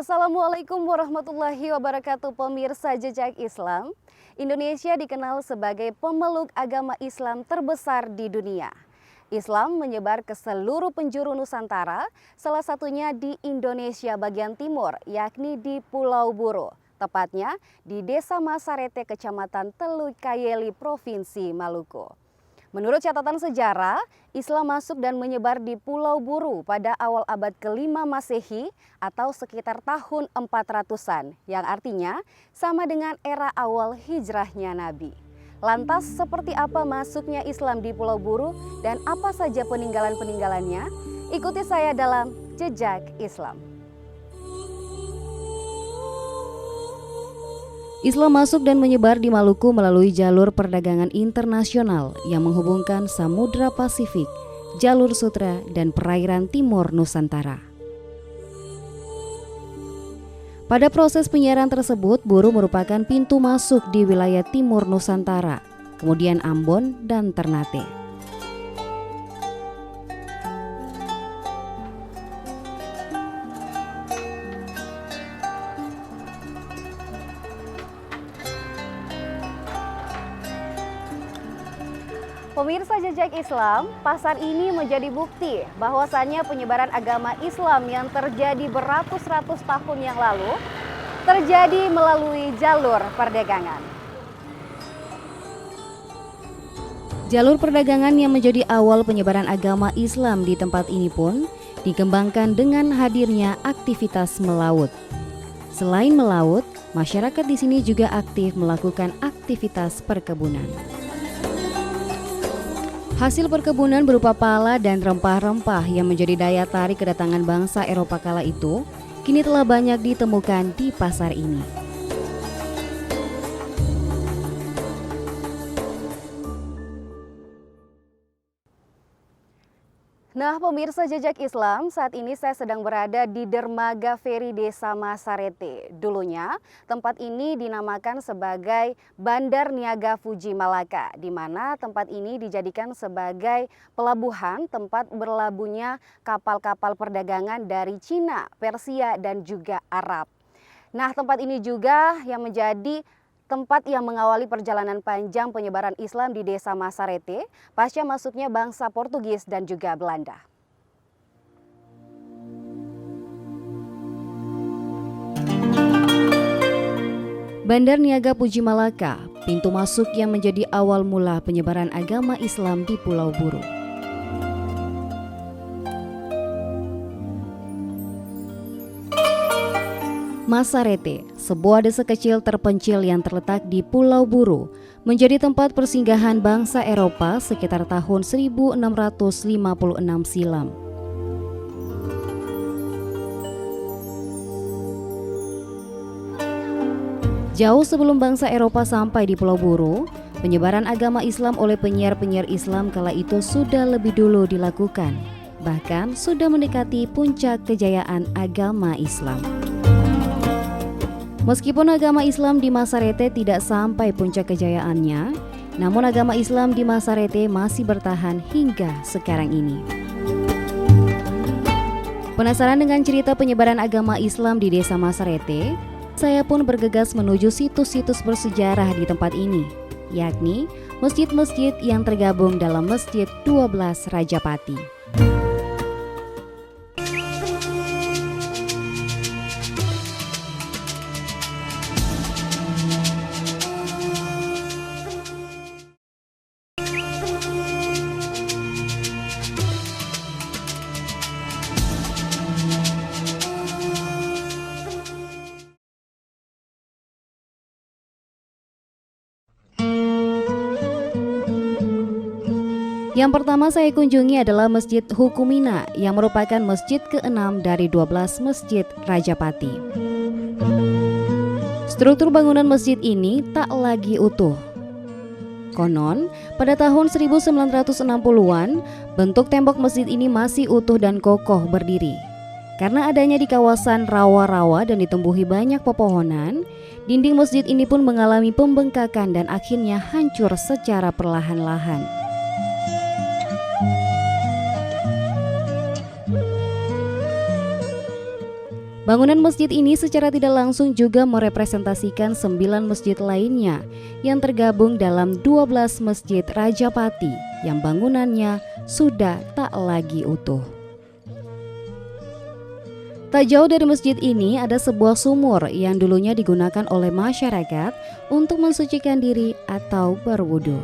Assalamualaikum warahmatullahi wabarakatuh, pemirsa Jejak Islam. Indonesia dikenal sebagai pemeluk agama Islam terbesar di dunia. Islam menyebar ke seluruh penjuru Nusantara, salah satunya di Indonesia bagian timur, yakni di Pulau Buru. Tepatnya di Desa Masarete, Kecamatan Teluk Kayeli, Provinsi Maluku. Menurut catatan sejarah, Islam masuk dan menyebar di Pulau Buru pada awal abad ke-5 Masehi atau sekitar tahun 400-an, yang artinya sama dengan era awal hijrahnya Nabi. Lantas seperti apa masuknya Islam di Pulau Buru dan apa saja peninggalan-peninggalannya? Ikuti saya dalam Jejak Islam. Islam masuk dan menyebar di Maluku melalui jalur perdagangan internasional yang menghubungkan Samudra Pasifik, Jalur Sutra, dan perairan timur Nusantara. Pada proses penyiaran tersebut, Buru merupakan pintu masuk di wilayah timur Nusantara, kemudian Ambon dan Ternate. Pemirsa Jejak Islam, pasar ini menjadi bukti bahwasannya penyebaran agama Islam yang terjadi beratus-ratus tahun yang lalu terjadi melalui jalur perdagangan. Jalur perdagangan yang menjadi awal penyebaran agama Islam di tempat ini pun dikembangkan dengan hadirnya aktivitas melaut. Selain melaut, masyarakat di sini juga aktif melakukan aktivitas perkebunan. Hasil perkebunan berupa pala dan rempah-rempah yang menjadi daya tarik kedatangan bangsa Eropa kala itu, kini telah banyak ditemukan di pasar ini. Nah, pemirsa Jejak Islam, saat ini saya sedang berada di Dermaga Feri Desa Masarete. Dulunya, tempat ini dinamakan sebagai Bandar Niaga Fuji Malaka, di mana tempat ini dijadikan sebagai pelabuhan tempat berlabuhnya kapal-kapal perdagangan dari Cina, Persia, dan juga Arab. Nah, tempat ini juga yang menjadi tempat yang mengawali perjalanan panjang penyebaran Islam di Desa Masarete pasca masuknya bangsa Portugis dan juga Belanda. Bandar Niaga Fuji Malaka, pintu masuk yang menjadi awal mula penyebaran agama Islam di Pulau Buru. Masarete, sebuah desa kecil terpencil yang terletak di Pulau Buru, menjadi tempat persinggahan bangsa Eropa sekitar tahun 1656 silam. Jauh sebelum bangsa Eropa sampai di Pulau Buru, penyebaran agama Islam oleh penyiar-penyiar Islam kala itu sudah lebih dulu dilakukan, bahkan sudah mendekati puncak kejayaan agama Islam. Meskipun agama Islam di Masarete tidak sampai puncak kejayaannya, namun agama Islam di Masarete masih bertahan hingga sekarang ini. Penasaran dengan cerita penyebaran agama Islam di Desa Masarete? Saya pun bergegas menuju situs-situs bersejarah di tempat ini, yakni masjid-masjid yang tergabung dalam Masjid 12 Rajapati. Yang pertama saya kunjungi adalah Masjid Hukumina yang merupakan masjid ke-6 dari 12 masjid Rajapati. Struktur bangunan masjid ini tak lagi utuh. Konon, pada tahun 1960-an, bentuk tembok masjid ini masih utuh dan kokoh berdiri. Karena adanya di kawasan rawa-rawa dan ditumbuhi banyak pepohonan, dinding masjid ini pun mengalami pembengkakan dan akhirnya hancur secara perlahan-lahan. Bangunan masjid ini secara tidak langsung juga merepresentasikan 9 masjid lainnya yang tergabung dalam 12 masjid Rajapati yang bangunannya sudah tak lagi utuh. Tak jauh dari masjid ini ada sebuah sumur yang dulunya digunakan oleh masyarakat untuk mensucikan diri atau berwudu.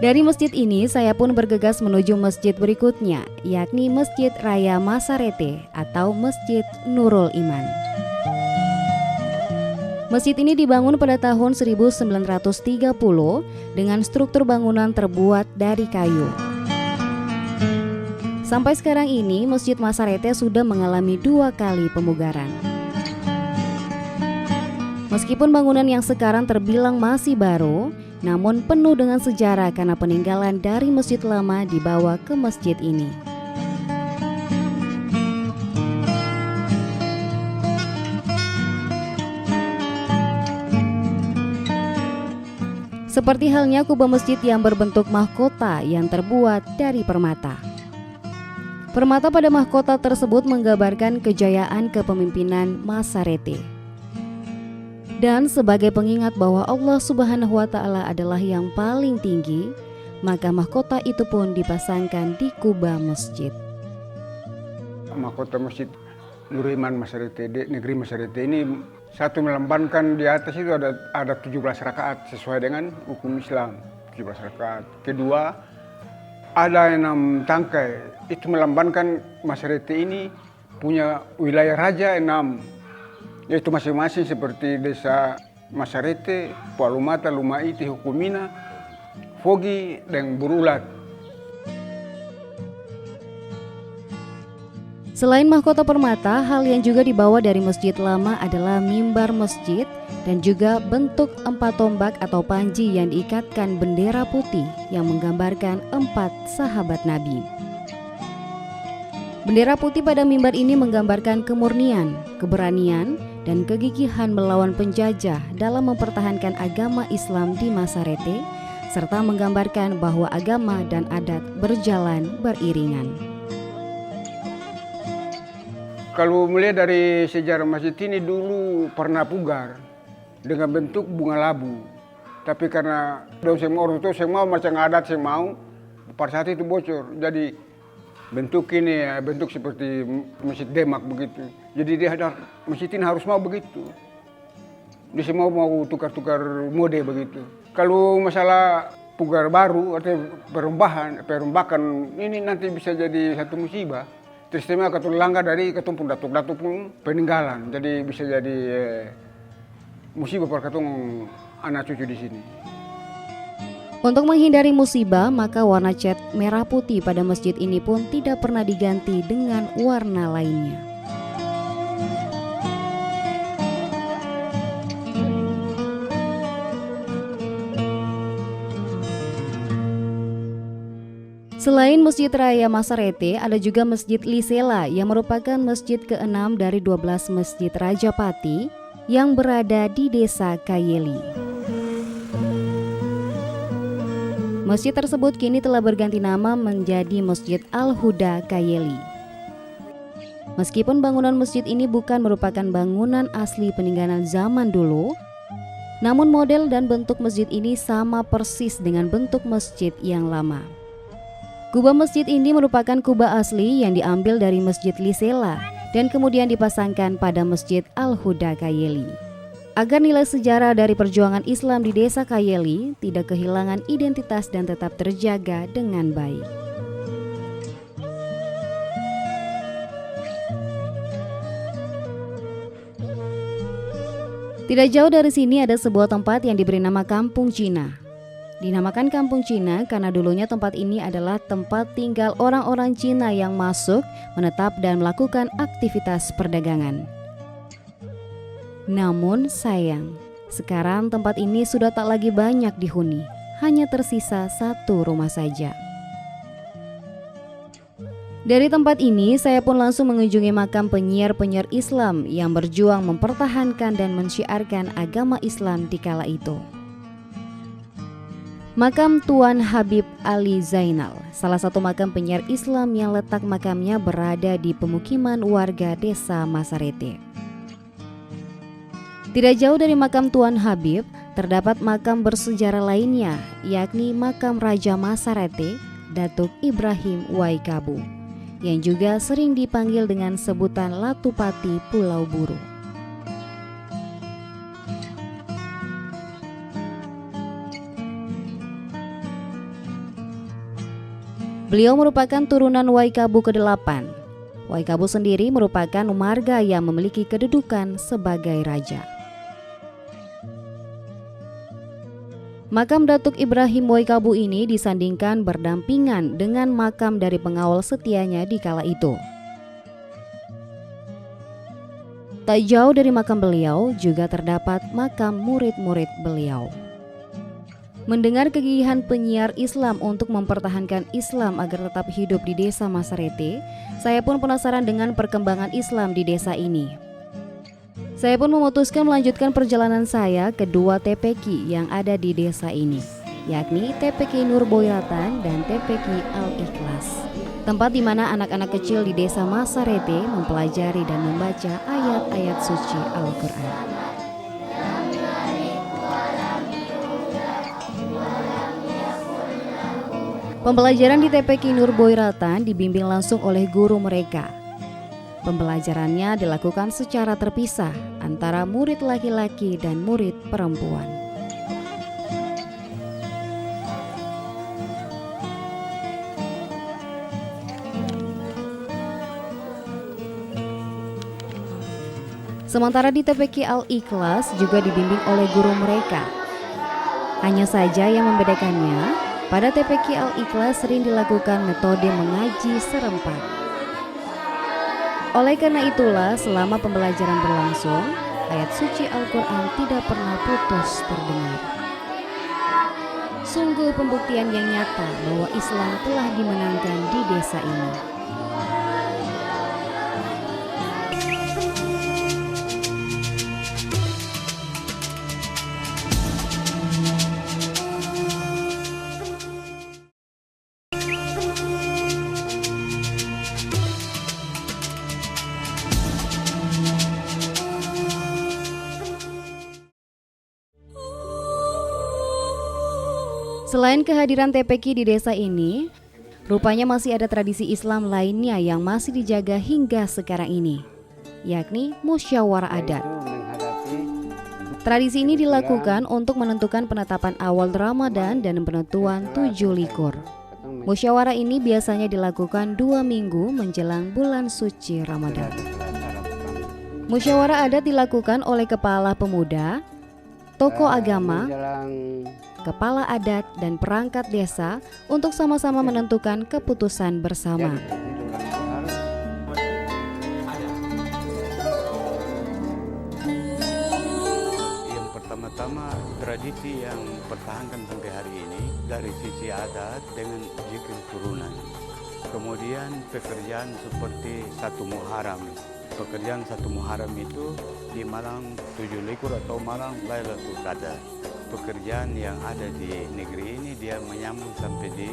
Dari masjid ini saya pun bergegas menuju masjid berikutnya, yakni Masjid Raya Masarete atau Masjid Nurul Iman. Masjid ini dibangun pada tahun 1930 dengan struktur bangunan terbuat dari kayu. Sampai sekarang ini Masjid Masarete sudah mengalami 2 kali pemugaran. Meskipun bangunan yang sekarang terbilang masih baru, namun penuh dengan sejarah karena peninggalan dari masjid lama dibawa ke masjid ini. Seperti halnya kubah masjid yang berbentuk mahkota yang terbuat dari permata. Permata pada mahkota tersebut menggambarkan kejayaan kepemimpinan Masarete. Dan sebagai pengingat bahwa Allah Subhanahu wa Ta'ala adalah yang paling tinggi, maka mahkota itu pun dipasangkan di kubah masjid. Mahkota masjid Nurul Iman Masarete, negeri Masarete ini satu melambangkan di atas itu ada 17 rakaat sesuai dengan hukum Islam, 17 rakaat. Kedua, ada 6 tangkai, itu melambangkan Masarete ini punya wilayah raja 6. Yaitu masing-masing seperti desa Masarete, Pualumata, Lumaiti, Hukumina, Fogi, dan Burulat. Selain mahkota permata, hal yang juga dibawa dari masjid lama adalah mimbar masjid dan juga bentuk 4 tombak atau panji yang diikatkan bendera putih yang menggambarkan 4 sahabat Nabi. Bendera putih pada mimbar ini menggambarkan kemurnian, keberanian, dan kegigihan melawan penjajah dalam mempertahankan agama Islam di Masarete, serta menggambarkan bahwa agama dan adat berjalan beriringan. Kalau melihat dari sejarah masjid ini dulu pernah pugar dengan bentuk bunga labu. Tapi karena semua orang itu semua macam adat saya mau, pada saat itu bocor. Jadi bentuk ini ya, bentuk seperti masjid Demak begitu. Jadi dia ada masjid ini harus mau begitu. Dia semua mau tukar-tukar mode begitu. Kalau masalah pugar baru atau perombakan ini nanti bisa jadi satu musibah. Terutama kalau langgar dari ketumpung datuk-datuk pun peninggalan. Jadi bisa jadi musibah per ketung anak cucu di sini. Untuk menghindari musibah, maka warna cat merah putih pada masjid ini pun tidak pernah diganti dengan warna lainnya. Selain Masjid Raya Masarete, ada juga Masjid Lisela yang merupakan masjid ke-6 dari 12 masjid Rajapati yang berada di desa Kayeli. Masjid tersebut kini telah berganti nama menjadi Masjid Al-Huda Kayeli. Meskipun bangunan masjid ini bukan merupakan bangunan asli peninggalan zaman dulu, namun model dan bentuk masjid ini sama persis dengan bentuk masjid yang lama. Kubah masjid ini merupakan kubah asli yang diambil dari Masjid Lisela dan kemudian dipasangkan pada Masjid Al-Huda Kayeli. Agar nilai sejarah dari perjuangan Islam di desa Kayeli tidak kehilangan identitas dan tetap terjaga dengan baik. Tidak jauh dari sini ada sebuah tempat yang diberi nama Kampung Cina. Dinamakan Kampung Cina karena dulunya tempat ini adalah tempat tinggal orang-orang Cina yang masuk, menetap dan melakukan aktivitas perdagangan. Namun sayang, sekarang tempat ini sudah tak lagi banyak dihuni, hanya tersisa 1 rumah saja. Dari tempat ini saya pun langsung mengunjungi makam penyiar-penyiar Islam yang berjuang mempertahankan dan mensyiarkan agama Islam di kala itu. Makam Tuan Habib Ali Zainal, salah satu makam penyair Islam yang letak makamnya berada di pemukiman warga desa Masarete. Tidak jauh dari makam Tuan Habib, terdapat makam bersejarah lainnya, yakni makam Raja Masarete, Datuk Ibrahim Waikabu, yang juga sering dipanggil dengan sebutan Latupati Pulau Buru. Beliau merupakan turunan Waikabu ke-8. Waikabu sendiri merupakan marga yang memiliki kedudukan sebagai raja. Makam Datuk Ibrahim Waikabu ini disandingkan berdampingan dengan makam dari pengawal setianya di kala itu. Tak jauh dari makam beliau juga terdapat makam murid-murid beliau. Mendengar kegigihan penyiar Islam untuk mempertahankan Islam agar tetap hidup di desa Masarete, saya pun penasaran dengan perkembangan Islam di desa ini. Saya pun memutuskan melanjutkan perjalanan saya ke dua TPQ yang ada di desa ini, yakni TPQ Nur Boyratan dan TPQ Al-Ikhlas. Tempat di mana anak-anak kecil di desa Masarete mempelajari dan membaca ayat-ayat suci Al-Quran. Pembelajaran di TPQ Nur Boyratan dibimbing langsung oleh guru mereka. Pembelajarannya dilakukan secara terpisah antara murid laki-laki dan murid perempuan. Sementara di TPQ Al-Ikhlas juga dibimbing oleh guru mereka. Hanya saja yang membedakannya, pada TPQ Al-Ikhlas sering dilakukan metode mengaji serempak. Oleh karena itulah, selama pembelajaran berlangsung, ayat suci Al-Quran tidak pernah putus terdengar. Sungguh pembuktian yang nyata bahwa Islam telah dimenangkan di desa ini. Selain kehadiran TPQ di desa ini, rupanya masih ada tradisi Islam lainnya yang masih dijaga hingga sekarang ini, yakni musyawarah adat. Tradisi ini dilakukan untuk menentukan penetapan awal Ramadan dan penentuan 7 likur. Musyawarah ini biasanya dilakukan 2 minggu menjelang bulan suci Ramadan. Musyawarah adat dilakukan oleh kepala pemuda, tokoh agama, kepala adat dan perangkat desa untuk sama-sama menentukan keputusan bersama. Yang pertama-tama tradisi yang pertahankan sampai hari ini dari sisi adat dengan zikir turunan. Kemudian pekerjaan seperti satu Muharram. Pekerjaan satu Muharram itu di malam 7 likur atau malam Lailatul Qadar. Pekerjaan yang ada di negeri ini dia menyambung sampai di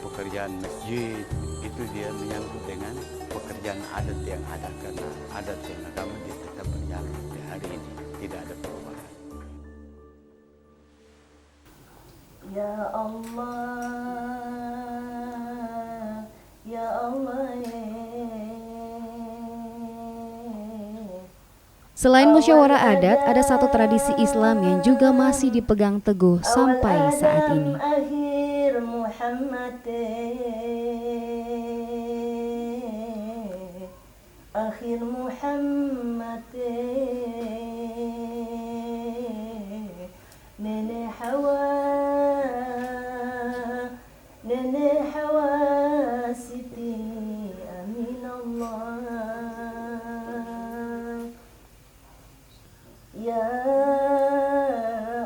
pekerjaan masjid, itu dia menyangkut dengan pekerjaan adat yang ada karena adat dan agama dia tetap berjalan sampai hari ini, tidak ada perubahan. Ya Allah, Ya Allah. Selain musyawarah adat, ada satu tradisi Islam yang juga masih dipegang teguh sampai saat ini. Akhir Muhammad, Nenek Hawa Siti Aminallah. Ya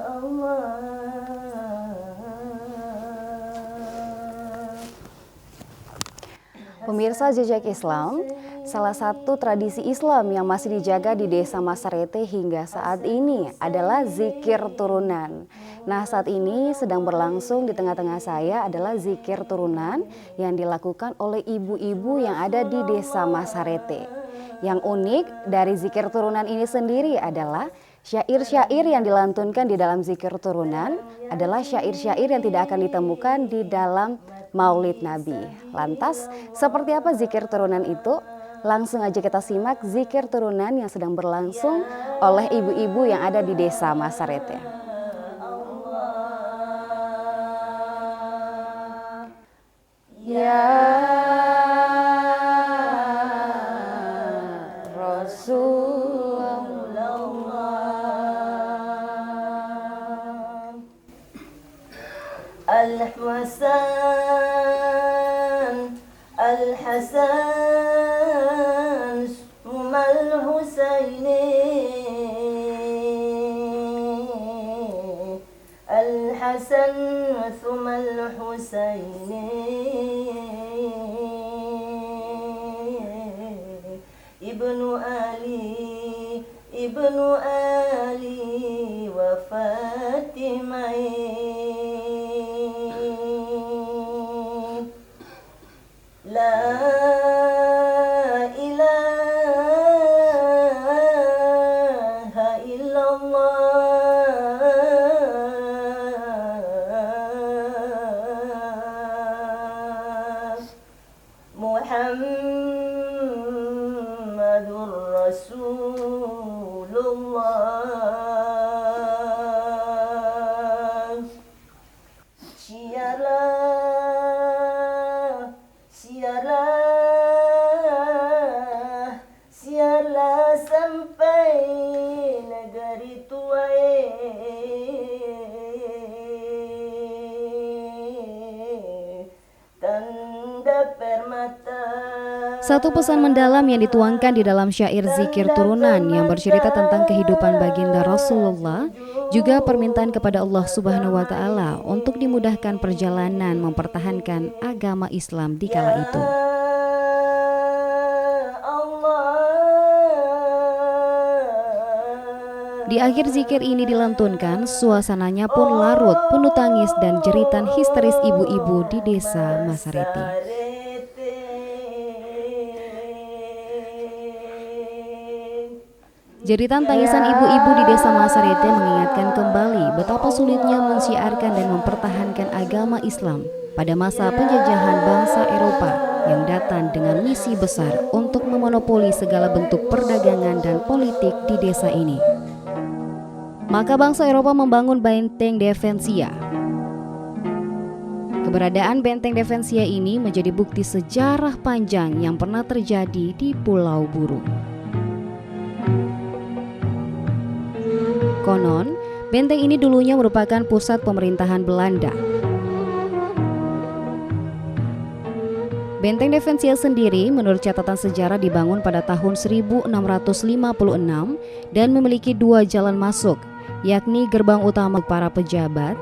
Allah. Pemirsa Jejak Islam, Salah satu tradisi Islam yang masih dijaga di Desa Masarete hingga saat ini adalah zikir turunan. Nah, saat ini sedang berlangsung di tengah-tengah saya adalah zikir turunan yang dilakukan oleh ibu-ibu yang ada di Desa Masarete. Yang unik dari zikir turunan ini sendiri adalah syair-syair yang dilantunkan di dalam zikir turunan adalah syair-syair yang tidak akan ditemukan di dalam Maulid Nabi. Lantas, seperti apa zikir turunan itu? Langsung aja kita simak zikir turunan yang sedang berlangsung oleh ibu-ibu yang ada di Desa Masarete. Ya Al-Hasan Al-Hasan Summa Al-Husaini Al-Hasan Summa Al-Husaini Ibnu Ali wa Fatimah La ilaha illallah Muhammadur Rasulullah Siarlah sampai negeri tuai tanda permata. Satu pesan mendalam yang dituangkan di dalam syair zikir turunan yang bercerita tentang kehidupan baginda Rasulullah, juga permintaan kepada Allah Subhanahu wa Ta'ala untuk dimudahkan perjalanan mempertahankan agama Islam di kala itu. Di akhir zikir ini dilantunkan, suasananya pun larut penuh tangis dan jeritan histeris ibu-ibu di Desa Masarete. Jeritan tangisan ibu-ibu di Desa Masarete mengingatkan kembali betapa sulitnya mensiarkan dan mempertahankan agama Islam pada masa penjajahan bangsa Eropa yang datang dengan misi besar untuk memonopoli segala bentuk perdagangan dan politik di desa ini. Maka bangsa Eropa membangun benteng defensia. Keberadaan benteng defensia ini menjadi bukti sejarah panjang yang pernah terjadi di Pulau Buru. Konon, benteng ini dulunya merupakan pusat pemerintahan Belanda. Benteng defensia sendiri menurut catatan sejarah dibangun pada tahun 1656 dan memiliki 2 jalan masuk, yakni gerbang utama para pejabat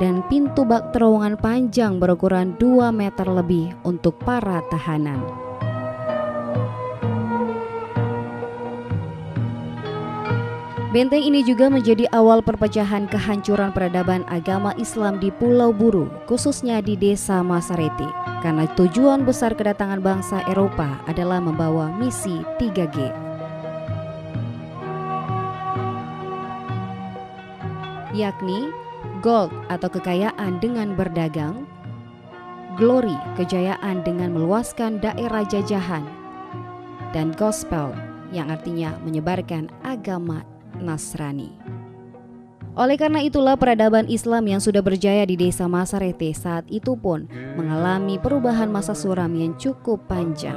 dan pintu bak terowongan panjang berukuran 2 meter lebih untuk para tahanan. Benteng ini juga menjadi awal perpecahan kehancuran peradaban agama Islam di Pulau Buru, khususnya di Desa Masarete, karena tujuan besar kedatangan bangsa Eropa adalah membawa misi 3G. Yakni gold atau kekayaan dengan berdagang, glory kejayaan dengan meluaskan daerah jajahan, dan gospel yang artinya menyebarkan agama Nasrani. Oleh karena itulah peradaban Islam yang sudah berjaya di Desa Masarete saat itu pun mengalami perubahan masa suram yang cukup panjang.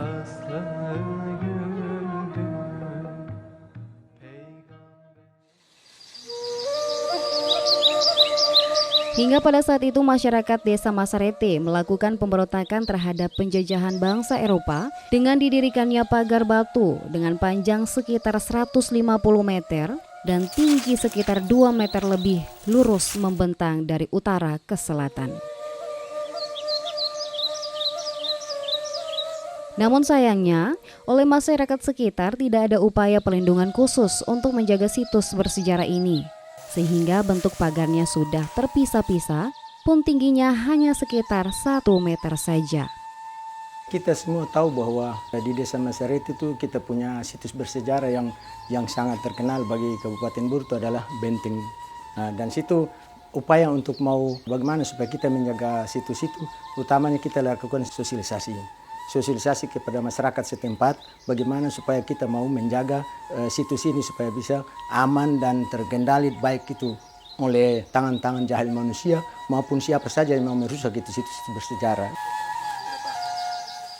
Hingga pada saat itu masyarakat Desa Masarete melakukan pemberontakan terhadap penjajahan bangsa Eropa dengan didirikannya pagar batu dengan panjang sekitar 150 meter dan tinggi sekitar 2 meter lebih lurus membentang dari utara ke selatan. Namun sayangnya, oleh masyarakat sekitar tidak ada upaya pelindungan khusus untuk menjaga situs bersejarah ini. Sehingga bentuk pagarnya sudah terpisah-pisah, pun tingginya hanya sekitar 1 meter saja. Kita semua tahu bahwa di Desa Masaret itu kita punya situs bersejarah yang sangat terkenal bagi Kabupaten Buru itu adalah Benteng. Nah, dan situ upaya untuk mau bagaimana supaya kita menjaga situs itu, utamanya kita lakukan sosialisasi kepada masyarakat setempat, bagaimana supaya kita mau menjaga situs ini supaya bisa aman dan terkendali, baik itu oleh tangan-tangan jahil manusia maupun siapa saja yang mau merusak itu situs bersejarah.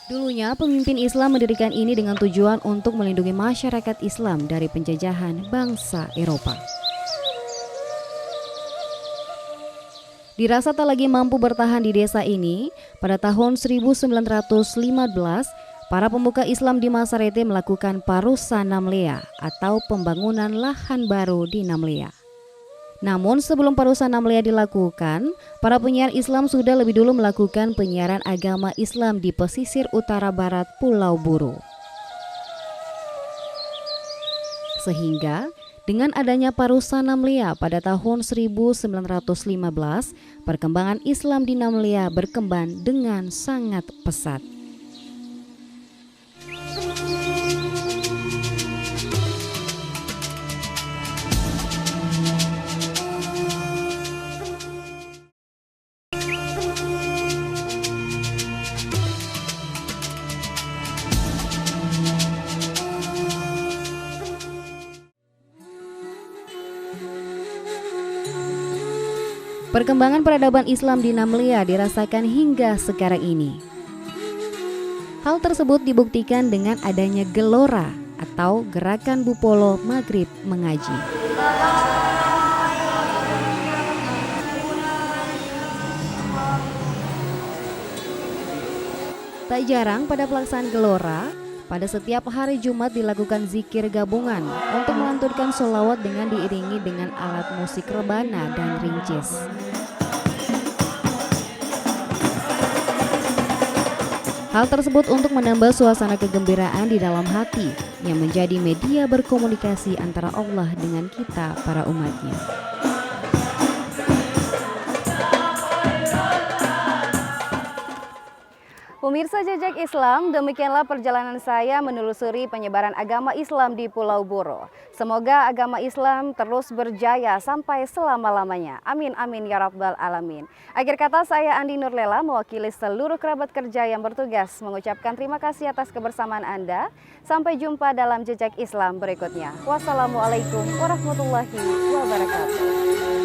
Dulunya pemimpin Islam mendirikan ini dengan tujuan untuk melindungi masyarakat Islam dari penjajahan bangsa Eropa. Dirasa tak lagi mampu bertahan di desa ini, pada tahun 1915, para pemuka Islam di Masarete melakukan Parusa Namlea atau pembangunan lahan baru di Namlea. Namun sebelum Parusa Namlea dilakukan, para penyiar Islam sudah lebih dulu melakukan penyiaran agama Islam di pesisir utara barat Pulau Buru. Sehingga dengan adanya Parusa Namlea pada tahun 1915, perkembangan Islam di Namlea berkembang dengan sangat pesat. Perkembangan peradaban Islam di Namlea dirasakan hingga sekarang ini. Hal tersebut dibuktikan dengan adanya gelora atau gerakan Bupolo Maghrib Mengaji. Tak jarang pada pelaksanaan gelora, pada setiap hari Jumat dilakukan zikir gabungan untuk melantunkan sholawat dengan diiringi dengan alat musik rebana dan rincis. Hal tersebut untuk menambah suasana kegembiraan di dalam hati yang menjadi media berkomunikasi antara Allah dengan kita para umatnya. Pemirsa Jejak Islam, demikianlah perjalanan saya menelusuri penyebaran agama Islam di Pulau Buru. Semoga agama Islam terus berjaya sampai selama-lamanya. Amin amin ya rabbal alamin. Akhir kata saya Andi Nurlela mewakili seluruh kerabat kerja yang bertugas mengucapkan terima kasih atas kebersamaan Anda. Sampai jumpa dalam Jejak Islam berikutnya. Wassalamualaikum warahmatullahi wabarakatuh.